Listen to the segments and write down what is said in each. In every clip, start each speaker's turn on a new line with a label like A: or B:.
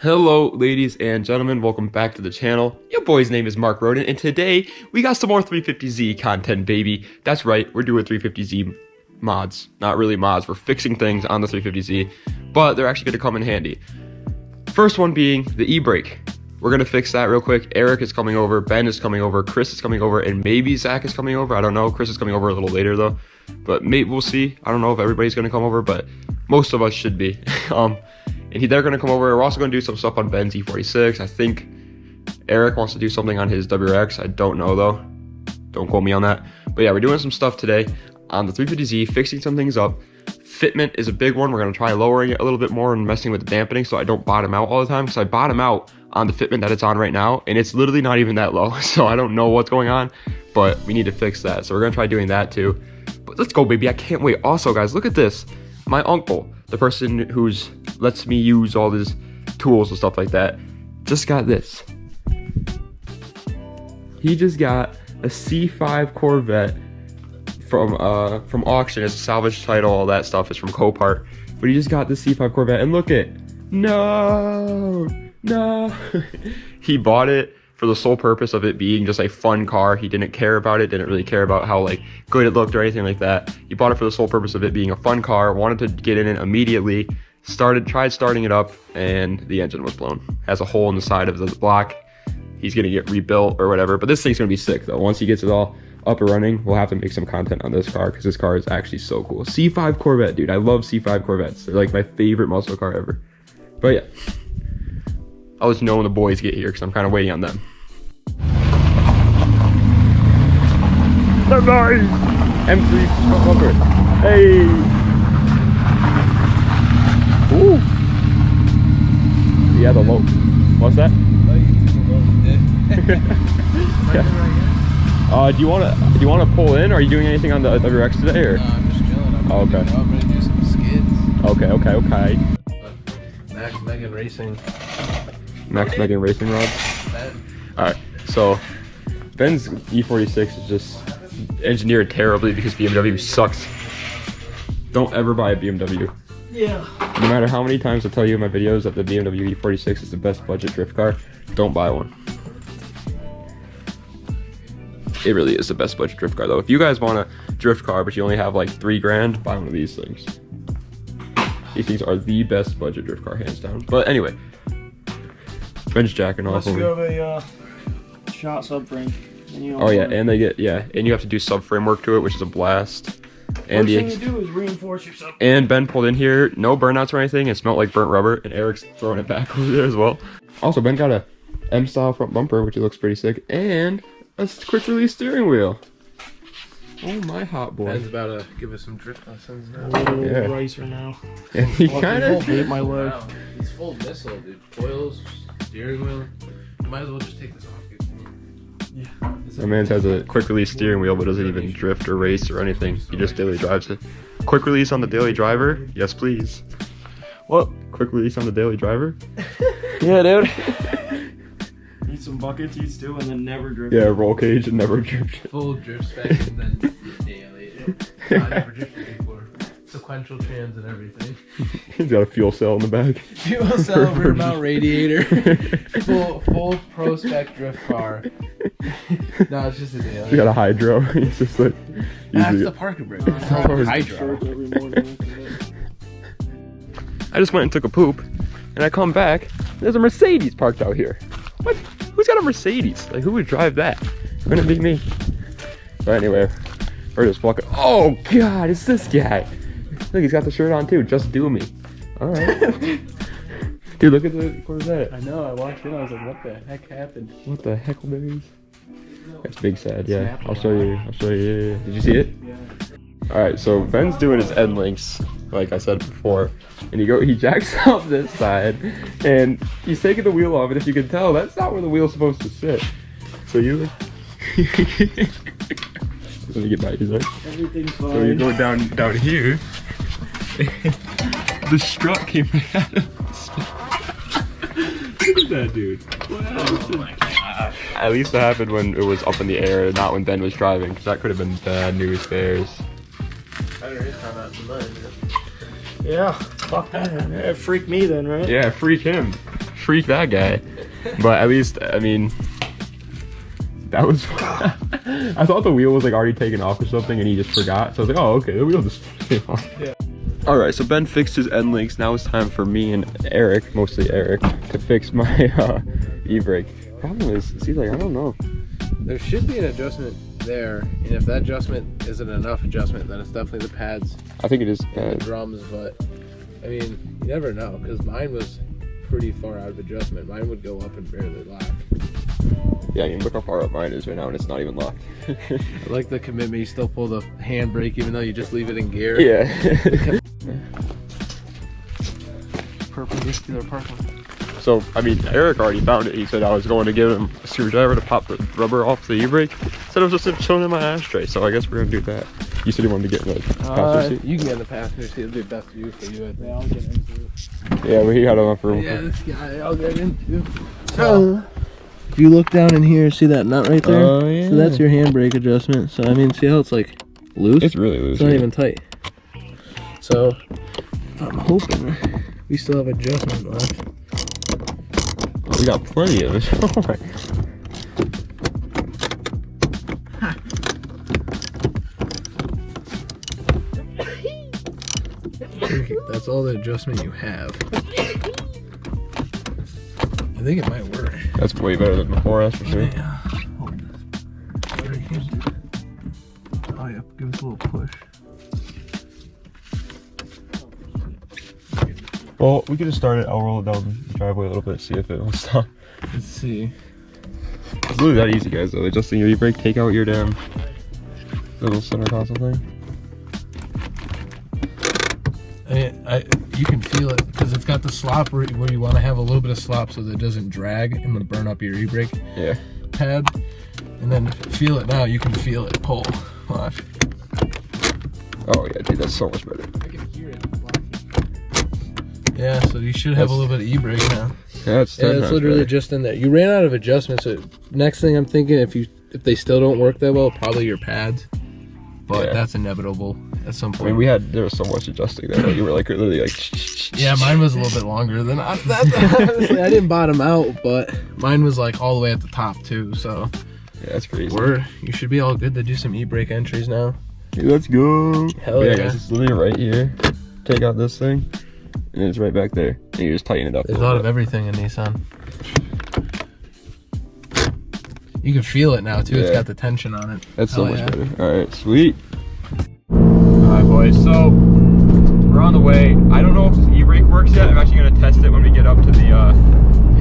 A: Hello ladies and gentlemen, welcome back to the channel. Your boy's name is Mark Roden, and today we got some more 350Z content, baby. That's right, we're doing 350Z mods. Not really mods, we're fixing things on the 350Z, but they're actually going to come in handy. First one being the e-brake. We're going to fix that real quick. Eric is coming over, Ben is coming over, Chris is coming over, and maybe Zach is coming over. I don't know, Chris is coming over a little later though, but maybe we'll see. I don't know if everybody's going to come over, but most of us should be. And they're going to come over. We're also going to do some stuff on Ben's E46. I think Eric wants to do something on his WRX. I don't know, though. Don't quote me on that. But yeah, we're doing some stuff today on the 350Z, fixing some things up. Fitment is a big one. We're going to try lowering it a little bit more and messing with the dampening so I don't bottom out all the time. Because I bottom out on the fitment that it's on right now, and it's literally not even that low. So I don't know what's going on, but we need to fix that. So we're going to try doing that too. But let's go, baby. I can't wait. Also, guys, look at this. My uncle, the person who's lets me use all these tools and stuff like that, just got this. He just got a C5 Corvette from auction. It's a salvage title, all that stuff is from Copart. But he just got the C5 Corvette, and look it. No. He bought it for the sole purpose of it being just a fun car. He didn't care about it, didn't really care about how like good it looked or anything like that. He bought it for the sole purpose of it being a fun car, wanted to get in it immediately, tried starting it up, and the engine was blown. Has a hole in the side of the block. He's gonna get rebuilt or whatever, but this thing's gonna be sick though. Once he gets it all up and running, we'll have to make some content on this car because this car is actually so cool. C5 Corvette, dude. I love C5 Corvettes. They're like my favorite muscle car ever. But yeah, I'll let you know when the boys get here because I'm kind of waiting on them. Nice! M3 front bumper. Hey! Ooh! Yeah, the low. What's that? Yeah. Do you wanna pull in? Or are you doing anything on the WRX today, or?
B: No, I'm just chilling. I'm ready to do some skids.
A: Okay.
B: Max Megan Racing.
A: Max Megan Racing rods. Alright, so Ben's E46 is just engineered terribly because BMW sucks. Don't ever buy a BMW.
C: Yeah.
A: No matter how many times I tell you in my videos that the BMW E46 is the best budget drift car, don't buy one. It really is the best budget drift car though. If you guys want a drift car but you only have like $3 grand, buy one of these things. These things are the best budget drift car, hands down. But anyway, Ben's jacking off over.
C: Let's go a shot subframe.
A: Oh yeah, and they get, yeah, and you have to do subframe work to it, which is a blast. And
C: First thing you do is reinforce your subframe.
A: And Ben pulled in here, no burnouts or anything. It smelled like burnt rubber, and Eric's throwing it back over there as well. Also, Ben got a M-style front bumper, which looks pretty sick, and a quick release steering wheel. Oh my hot boy.
B: Ben's about to give us some drift lessons now.
C: A little racer now.
A: And he kind of
C: hit my leg.
B: Wow, he's full missile, dude. Coils, steering wheel. You might as well just take this off.
C: Yeah.
A: My man has a quick release steering wheel, but doesn't even drift or race or anything. He just daily drives it. Quick release on the daily driver? Yes, please. What? Quick release on the daily driver?
C: Yeah, dude. Eat some buckets, eat stew, and then never drift.
A: Yeah, roll cage and never drift.
B: Full drift spec and then daily. I never drifted before. Sequential trans and everything.
A: He's got a fuel cell in the back.
B: Fuel cell, rear mount radiator. full pro spec drift car. No, it's just a daily.
A: He got a hydro. He's just like.
B: That's the parking brake. Hydro.
C: Every morning.
A: I just went and took a poop, and I come back. There's a Mercedes parked out here. What? Who's got a Mercedes? Like, who would drive that? Wouldn't it be me? But anyway, we're just walking. Oh God, it's this guy. Look, he's got the shirt on too. Just do me. All right. Dude, look at the Corvette.
C: I know, I walked in, I was like, what the heck happened?
A: What the heckleberries? That's big sad, yeah. I'll show you. Yeah. Did you see it?
C: Yeah.
A: Alright, so Ben's doing his Endlinks, like I said before. And he jacks up this side, and he's taking the wheel off, and if you can tell, that's not where the wheel's supposed to sit. So you... Let me get back, is that?
C: Everything's fine.
A: So you go down here. The strut came right out of Look at that, dude.
B: Oh my gosh.
A: At least that happened when it was up in the air, not when Ben was driving, because that could have been bad news bears.
C: Yeah, fuck that. It freaked me then, right?
A: Yeah, freak him. freak that guy. But at least, I mean, that was. I thought the wheel was like already taken off or something, and he just forgot. So I was like, oh, okay, the wheel just came off. Yeah. All right, so Ben fixed his Endlinks. Now it's time for me and Eric, mostly Eric, to fix my e-brake. Problem is, see, like, I don't know.
B: There should be an adjustment there, and if that adjustment isn't enough adjustment, then it's definitely the pads.
A: I think it is
B: and the drums, but I mean, you never know, because mine was pretty far out of adjustment. Mine would go up and barely lock.
A: Yeah, I mean, look how far up mine is right now, and it's not even locked.
B: I like the commitment. You still pull the handbrake, even though you just leave it in gear.
A: Yeah.
C: Perpendicular parking.
A: So, I mean, Eric already found it. He said I was going to give him a screwdriver to pop the rubber off the e-brake. Said it was just chilling in my ashtray, so I guess we're gonna do that. You said you wanted to get in the passenger seat?
B: You can get in the passenger seat. It'll be best view for you, I think. I'll get into.
A: Yeah, we got enough room.
B: Yeah, this guy, I'll get into. So, if you look down in here, see that nut right there?
A: Oh, yeah.
B: So that's your handbrake adjustment. So, I mean, see how it's like loose?
A: It's really loose.
B: It's not even tight. So, I'm hoping we still have adjustment left.
A: Oh, we got plenty of it. Oh my.
B: That's all the adjustment you have. I think it might work.
A: That's way better than before, that's for sure.
B: Yeah. Oh yeah, give us a little push.
A: Well, we could just start it. I'll roll it down the driveway a little bit, see if it will stop.
B: Let's see.
A: It's really that easy, guys, though. Adjusting your e-brake, take out your damn little center console thing.
B: You can feel it because it's got the slop where you want to have a little bit of slop so that it doesn't drag and then burn up your e-brake pad. And then feel it now. You can feel it pull. Watch.
A: Oh yeah, dude, that's so much better.
B: I can hear it. Yeah, so you should have a little bit of e-brake now.
A: Yeah, it's
B: literally better. Just in there. You ran out of adjustments. So next thing I'm thinking, if they still don't work that well, probably your pads. But that's inevitable at some point.
A: I mean, there was so much adjusting there. Like, you were like literally like.
B: Yeah, mine was a little bit longer than honestly, I didn't bottom out, but mine was like all the way at the top too. So
A: yeah, that's crazy.
B: You should be all good to do some e-brake entries now.
A: Hey, let's go.
B: Hell yeah,
A: guys, it's literally right here. Take out this thing, and it's right back there. And you just tighten it up.
B: There's a lot of everything in Nissan. You can feel it now too. Yeah. It's got the tension on it.
A: That's so much better. All right, sweet. All right, boys. So we're on the way. I don't know if this e-brake works yet. I'm actually gonna test it when we get up to the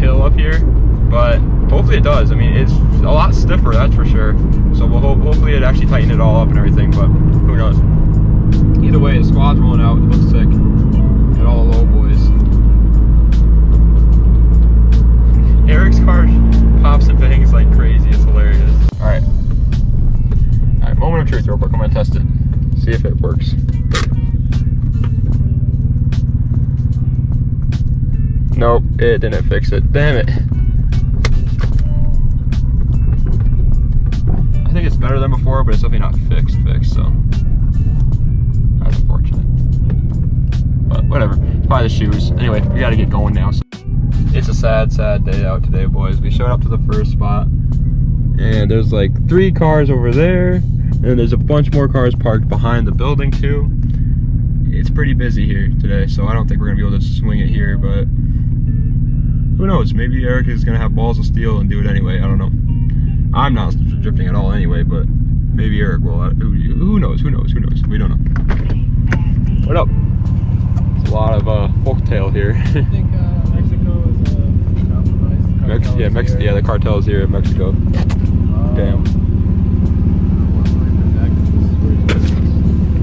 A: hill up here, but hopefully it does. I mean, it's a lot stiffer, that's for sure. So we'll hopefully it actually tighten it all up and everything, but who knows? Either way, the squad's rolling out. It looks sick. Get all the low boys. Eric's car pops and bangs like crazy. It's hilarious. All right, moment of truth real quick. I'm gonna test it. See if it works. Nope, it didn't fix it. Damn it. I think it's better than before, but it's definitely not fixed, so that's unfortunate. But whatever. It's probably the shoes. Anyway, we gotta get going now. So it's a sad, sad day out today, boys. We showed up to the first spot, and there's like 3 cars over there, and there's a bunch more cars parked behind the building too. It's pretty busy here today, so I don't think we're gonna be able to swing it here, but who knows? Maybe Eric is gonna have balls of steel and do it anyway. I don't know. I'm not drifting at all anyway, but maybe Eric will. Who knows? Who knows? Who knows? We don't know. What up? It's a lot of folktale here.
C: I think Mexico is compromised.
A: Yeah, the cartel is here in Mexico. Damn.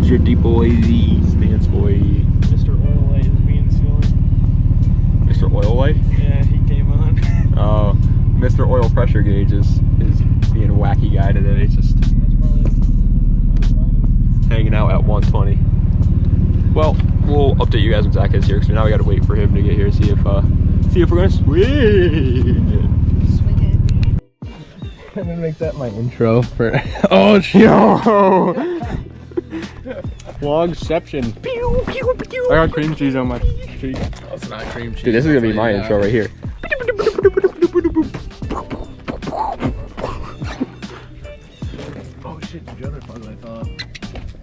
A: Drifty boy, stance boy.
C: Mr. Oil Light is being silly.
A: Mr. Oil Light?
C: Yeah, he came on.
A: Oh, Mr. Oil Pressure Gauge is being a wacky guy today. It's just hanging out at 120. Well, we'll update you guys when Zach is here, because now we got to wait for him to get here. See if we're gonna swing.
B: I'm gonna make that my intro for.
A: Oh, yo! Vlogception. I got cream cheese on my street.
B: Oh, it's not cream cheese.
A: Dude, this is gonna be my intro right here.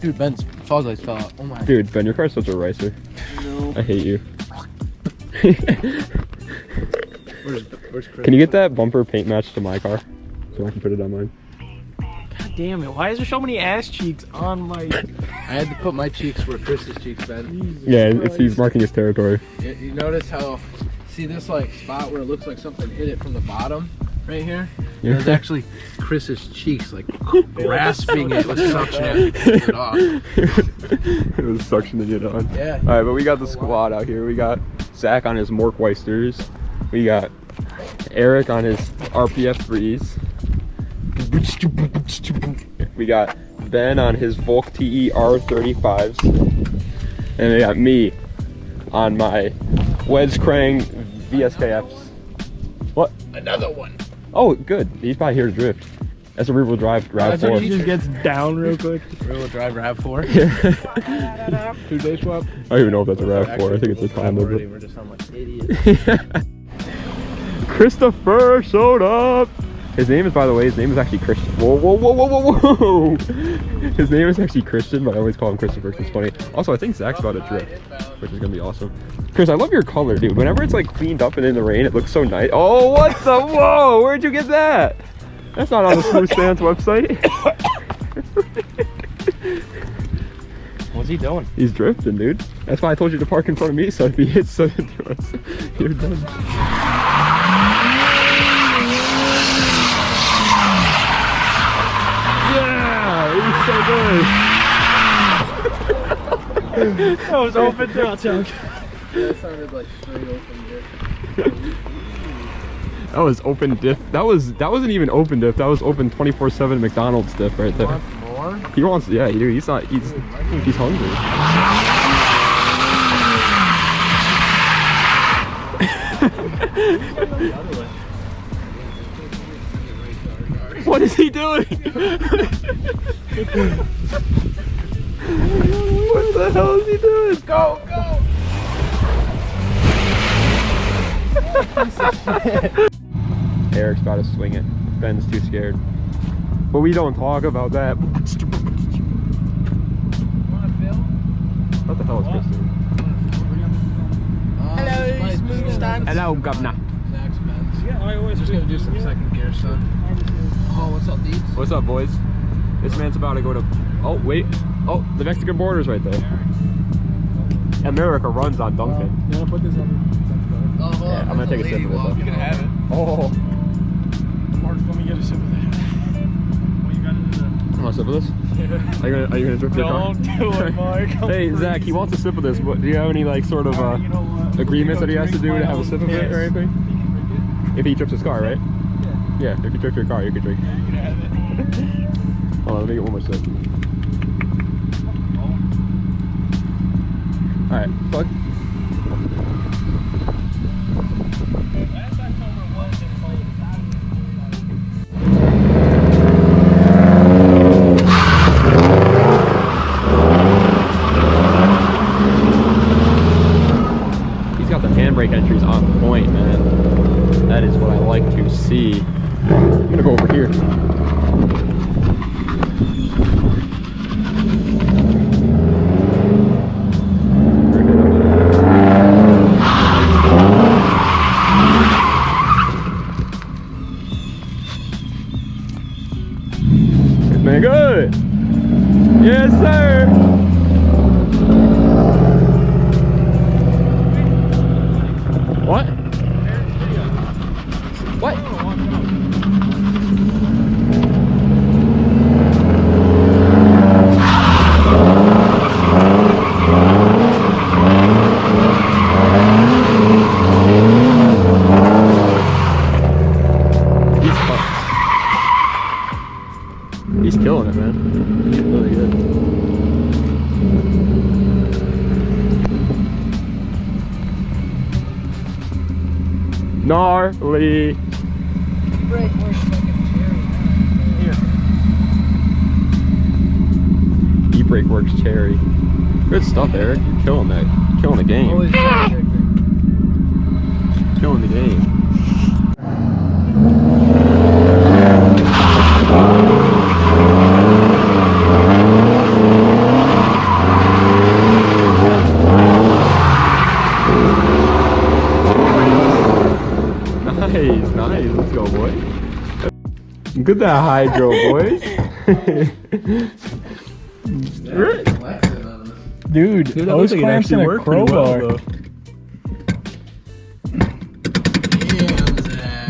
B: Dude, Ben's fog lights fell out. Oh my.
A: Dude, Ben, your car's such a racer.
C: No.
A: I hate you.
B: Where's Chris?
A: Can you get that bumper paint match to my car so I can put it on mine?
C: God damn it! Why is there so many ass cheeks on my?
B: I had to put my cheeks where Chris's cheeks, Ben.
A: Yeah, he's marking his territory.
B: You notice how, see this like spot where it looks like something hit it from the bottom right here?
A: Yeah.
B: There's actually Chris's cheeks like grasping it with suction it off.
A: It was suctioning it on.
B: Yeah.
A: Alright, but we got the squad out here. We got Zach on his Morkweisters. We got Eric on his RPF 3s. We got Ben on his Volk TE R35s. And we got me on my Wes Krang VSKFs. What?
B: Another one.
A: Oh, good. He's probably here to drift. That's a rear-wheel drive RAV4.
C: He just gets down real quick.
B: Real drive RAV4. 2-day swap.
A: I don't even know if that's a RAV4. I think it's a Honda.
B: already. We're just sound like idiots.
A: Christopher showed up. His name is, by the way, his name is actually Christian. Whoa, whoa, whoa, whoa, whoa, whoa. His name is actually Christian, but I always call him Christopher because it's funny. Also, I think Zach's about to drift, which is gonna be awesome. Chris, I love your color, dude. Whenever it's like cleaned up and in the rain, it looks so nice. Oh, what the? Whoa, where'd you get that? That's not on the SmoothStance website.
C: What's he doing?
A: He's drifting, dude. That's why I told you to park in front of me, so if he hits something to us, you're done. Yeah, he's so good.
C: That was open throughout, Chuck.
B: That sounded like straight open here.
A: That was open diff. That wasn't even open diff. That was open 24/7 McDonald's diff right there.
B: Want more?
A: He wants, yeah, dude. He's not. He's. I think he's hungry. What is he doing? What the hell is he doing?
B: Go, go!
A: Eric's about to swing it. Ben's too scared. But we don't talk about that. What the hell is Chris doing?
B: Hello, SmoothStance.
A: Hello, governor.
B: Zach's Ben's.
C: Yeah, I always
B: Just gonna do some second gear stuff. Oh, what's up, dudes?
A: What's up, boys? This man's about to go to. Oh, wait. Oh, the Mexican border's right there. America runs on Dunkin'.
C: You wanna put this on?
B: Oh, hold
A: Yeah,
B: on,
A: I'm gonna
B: there's
A: take a sip of
B: lady
A: this,
B: walking.
A: though.
B: You can have it.
A: Oh.
C: Mark, let me get a sip of that. What you gotta do?
A: You want a sip of this? Are you gonna drip your car?
C: Don't do it, Mark.
A: Hey, Zach, he wants a sip of this. But do you have any like sort of
C: You know what?
A: agreements that he has to do to have a sip of it
C: Yes.
A: or anything? If he drips his car, right? Yeah. If you drip your car, you can drink.
C: You can have it.
A: Hold on, let me get one more sip. All right, fuck.
C: Last October was in cold.
A: He's got the handbrake entries on point, man. That is what I like to see. I'm gonna go over here. It's been good. Yes, sir. What? What? He's killing it, man. He's really good. Gnarly.
B: Brake works like a cherry.
A: E-brake works cherry. Good stuff, Eric. You're killing that. Killing the game.
B: Always
A: Killing the game. Nice, nice. Let's go, boy. Look at that hydro, boys.
D: Dude,
C: Dude, that
D: hose
C: looks like it
D: clamps and
C: actually
D: a
C: worked pretty
D: crowbar.
C: well, though.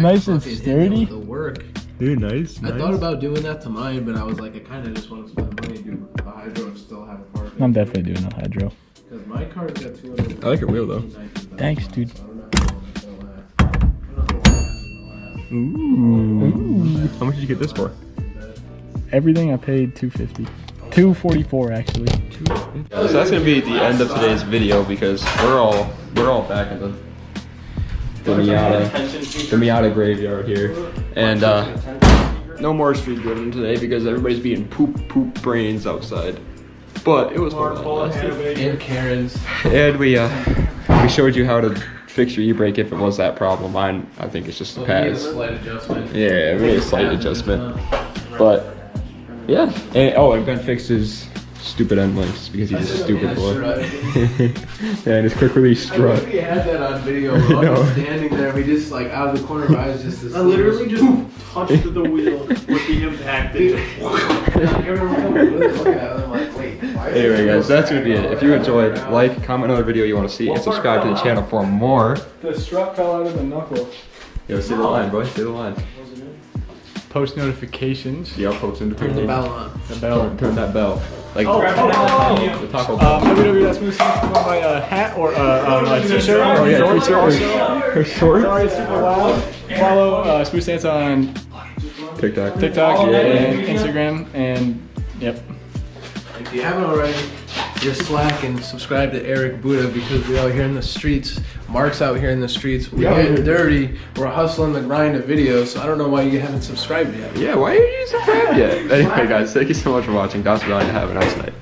D: Nice and sturdy.
B: The work.
C: Dude, nice.
B: I thought about doing that to mine, but I was like, I kind of just want to spend money to do a hydro and still have a car.
D: I'm definitely doing a hydro.
B: Because my car's got 200.
C: I like your wheel, though.
D: Thanks, dude.
C: Ooh. How much did you get this for?
D: Everything I paid $250. $244 actually.
A: So that's gonna be the end of today's video because we're all back in the Miata graveyard here, and no more street driving today because everybody's being poop brains outside. But it was fun.
B: And Karen's.
A: And we showed you how to fix your e-brake if it was that problem. Mine, I think it's just a pass.
B: Slight adjustment.
A: Yeah, really a slight adjustment. But yeah, and Ben fixed his stupid Endlinks because he's a stupid boy. Yeah, and his quick release strut.
B: We had that on video. We're all just standing there. We just like out of the corner of our eyes, just this.
C: I literally just touched the wheel with the impact.
A: Anyway, guys, that's gonna be it. If you enjoyed, like, comment on the video you want to see, and subscribe to the channel for more.
D: The strut fell out of the knuckle.
A: Yo, say the line, boy. Say the line.
D: Post notifications.
A: Yeah, I'll post
B: Turn the
A: notifications.
B: bell on.
D: The bell.
A: Turn that bell. Like
D: Oh,
A: the taco bell.
D: www.smoothstance. You want my hat or my t-shirt?
A: Oh yeah,
D: Shorts
A: t-shirt
D: also.
A: or shorts.
D: Sorry, it's super loud. Follow SmoothStance on
A: TikTok.
D: TikTok
A: Yeah.
D: and Instagram, and yep.
B: If you haven't already, just slack and subscribe to Eric Buddha because we're out here in the streets. Mark's out here in the streets. We're getting dirty. We're hustling the grind of videos. So I don't know why you haven't subscribed yet.
A: Yeah, why are you subscribed yet? Anyway, guys, thank you so much for watching. That's all I have. A nice night.